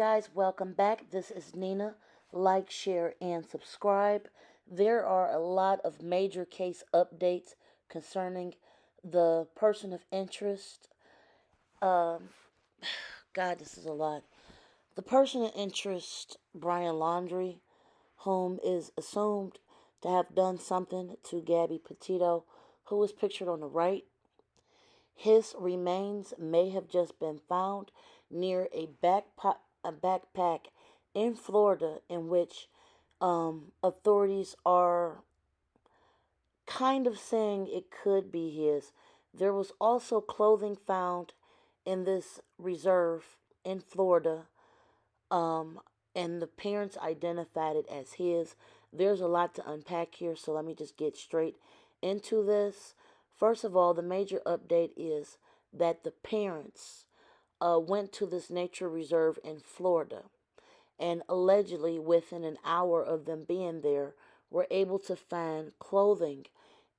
guys, welcome back. This is Nina. Like, share, and subscribe. There are a lot of major case updates concerning the person of interest. Um, God, this is a lot. The person of interest, Brian Laundrie, whom is assumed to have done something to Gabby Petito, who is pictured on the right. His remains may have just been found near a backpack in Florida, in which authorities are kind of saying it could be his. There was also clothing found in this reserve in Florida, um, and the parents identified it as his. There's a lot to unpack here, so let me just get straight into this. First of all, the major update is that the parents went to this nature reserve in Florida, and allegedly within an hour of them being there, were able to find clothing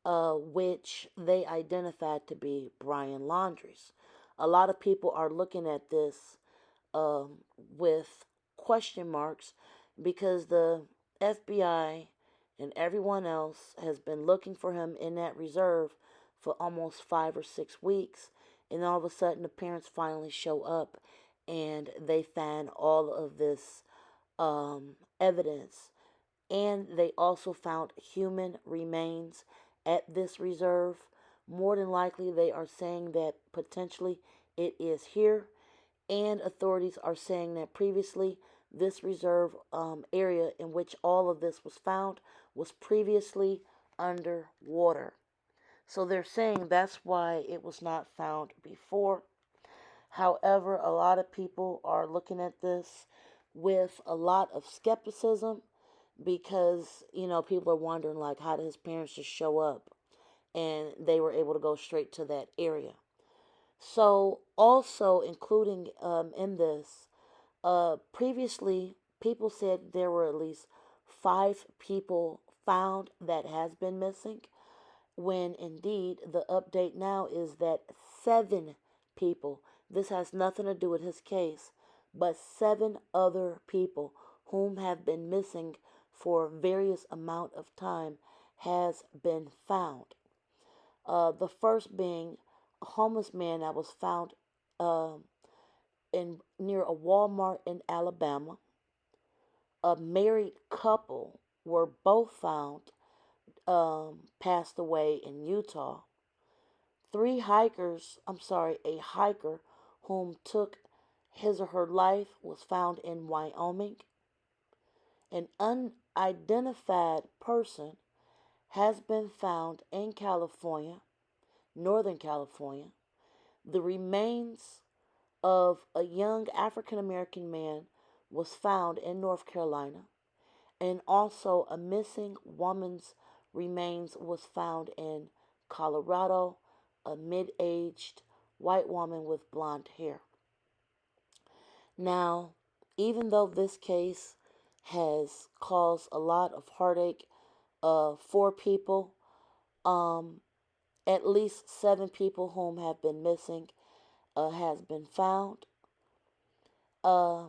which they identified to be Brian Laundrie's. A lot of people are looking at this um, with question marks because the FBI and everyone else has been looking for him in that reserve for almost 5 or 6 weeks. And all of a sudden, the parents finally show up and they find all of this evidence. And they also found human remains at this reserve. More than likely, they are saying that potentially it is here, and authorities are saying that previously this reserve area in which all of this was found was previously underwater. So they're saying that's why it was not found before. However, a lot of people are looking at this with a lot of skepticism because, people are wondering, like, how did his parents just show up and they were able to go straight to that area? So, also including in this, previously people said there were at least 5 people found that has been missing, when indeed the update now is that 7 people, this has nothing to do with his case, but 7 other people whom have been missing for various amount of time has been found. The first being a homeless man that was found um, in near a Walmart in Alabama. A married couple were both found passed away in Utah. A hiker whom took his or her life was found in Wyoming. An unidentified person has been found in California, Northern California. The remains of a young African American man was found in North Carolina, and also a missing woman's remains was found in Colorado, a mid-aged white woman with blonde hair. Now, even though this case has caused a lot of heartache for people, um, at least 7 people whom have been missing has been found. Uh,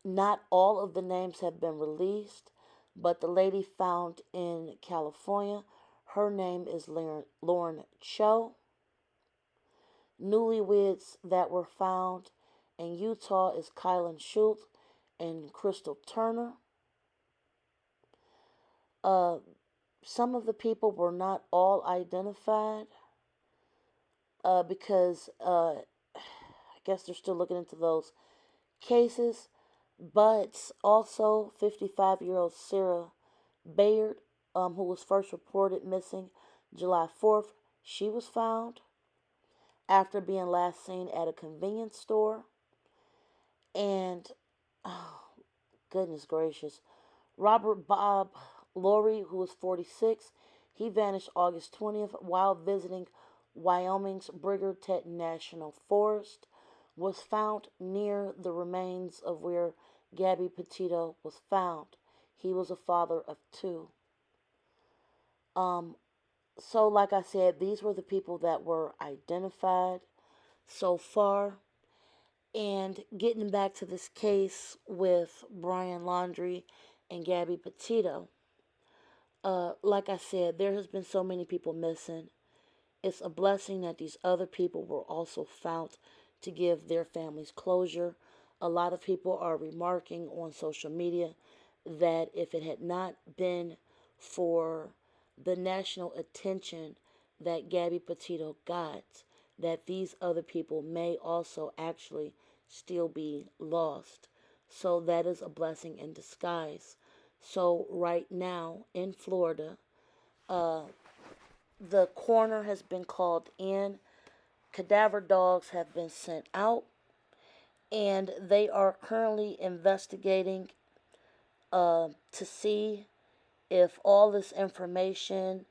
Not all of the names have been released, but the lady found in California, her name is Lauren Cho. Newlyweds that were found in Utah is Kylan Schultz and Crystal Turner. Uh, some of the people were not all identified because I guess they're still looking into those cases. But also 55-year-old Sarah Bayard, who was first reported missing July 4th, she was found after being last seen at a convenience store. And, oh, goodness gracious, Robert Bob Laurie, who was 46, he vanished August 20th while visiting Wyoming's Brigger National Forest, was found near the remains of where Gabby Petito was found. He was a father of 2. Um, so, like I said, these were the people that were identified so far. And getting back to this case with Brian Laundrie and Gabby Petito, like I said, there has been so many people missing. It's a blessing that these other people were also found to give their families closure. A lot of people are remarking on social media that if it had not been for the national attention that Gabby Petito got, that these other people may also actually still be lost. So that is a blessing in disguise. So right now in Florida, uh, the coroner has been called in, cadaver dogs have been sent out, and they are currently investigating to see if all this information,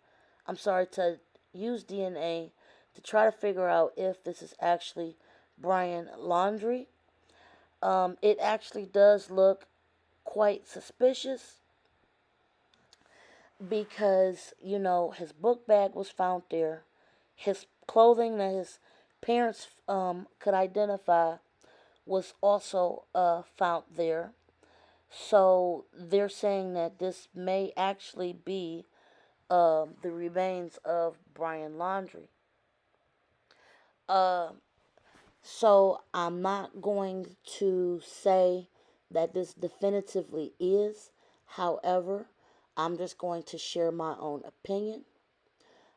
I'm sorry, to use DNA to try to figure out if this is actually Brian Laundrie. It actually does look quite suspicious because, his book bag was found there. His clothing that his parents could identify was also found there. So they're saying that this may actually be the remains of Brian Laundrie. Uh, so I'm not going to say that this definitively is. However, I'm just going to share my own opinion.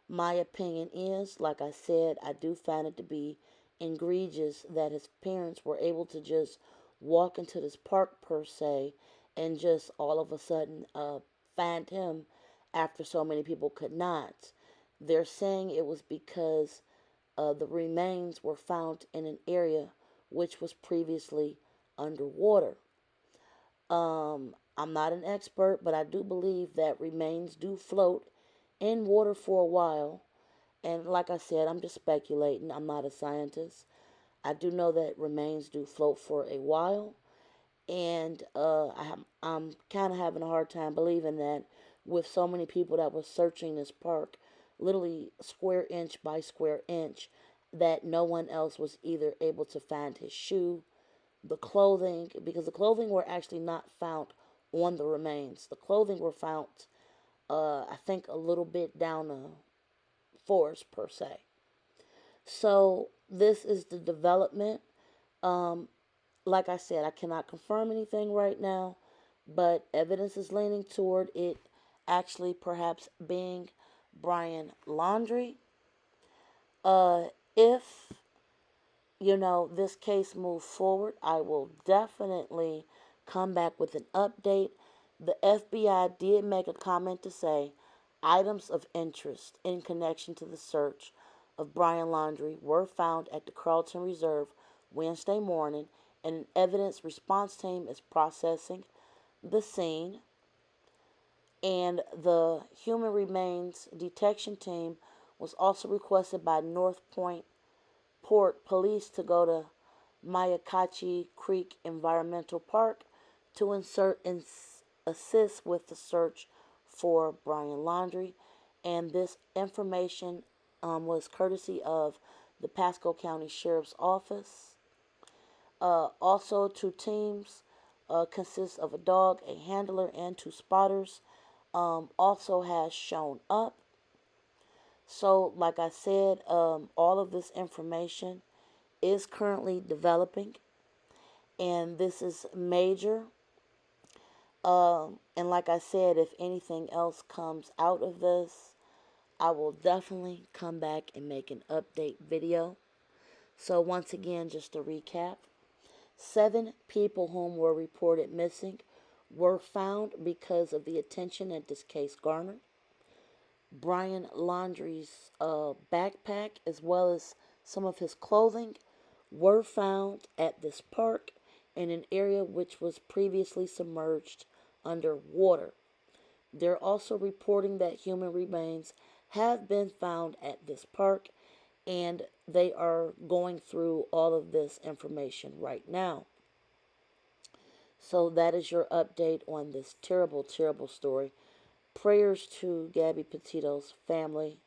My opinion is, like I said, I do find it to be egregious that his parents were able to just walk into this park, per se, and just all of a sudden find him after so many people could not. They're saying it was because the remains were found in an area which was previously underwater. I'm not an expert, but I do believe that remains do float in water for a while. And like I said, I'm just speculating. I'm not a scientist. I do know that remains do float for a while. And I'm kind of having a hard time believing that with so many people that were searching this park, literally square inch by square inch, that no one else was either able to find his shoe, the clothing, because the clothing were actually not found on the remains. The clothing were found, I think, a little bit down the forest, per se. So this is the development. Um, like I said, I cannot confirm anything right now, but evidence is leaning toward it actually perhaps being Brian Laundrie. If this case moves forward, I will definitely come back with an update. The FBI did make a comment to say items of interest in connection to the search of Brian Laundrie were found at the Carlton Reserve Wednesday morning, and an evidence response team is processing the scene. And the human remains detection team was also requested by North Point Port Police to go to Mayakachi Creek Environmental Park to assist with the search for Brian Laundrie. And this information was courtesy of the Pasco County Sheriff's Office. Also, two teams consist of a dog, a handler, and two spotters. Also has shown up. So, like I said, all of this information is currently developing, and this is major. And like I said, if anything else comes out of this, I will definitely come back and make an update video. So once again, just to recap, 7 people whom were reported missing were found because of the attention that this case garnered. Brian Laundrie's backpack, as well as some of his clothing, were found at this park in an area which was previously submerged underwater. They're also reporting that human remains have been found at this park, and they are going through all of this information right now. So that is your update on this terrible, terrible story. Prayers to Gabby Petito's family.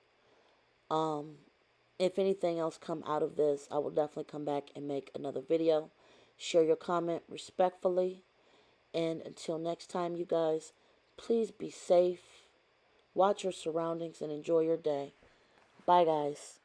If anything else come out of this, I will definitely come back and make another video. Share your comment respectfully. And until next time, you guys, please be safe, watch your surroundings, and enjoy your day. Bye, guys.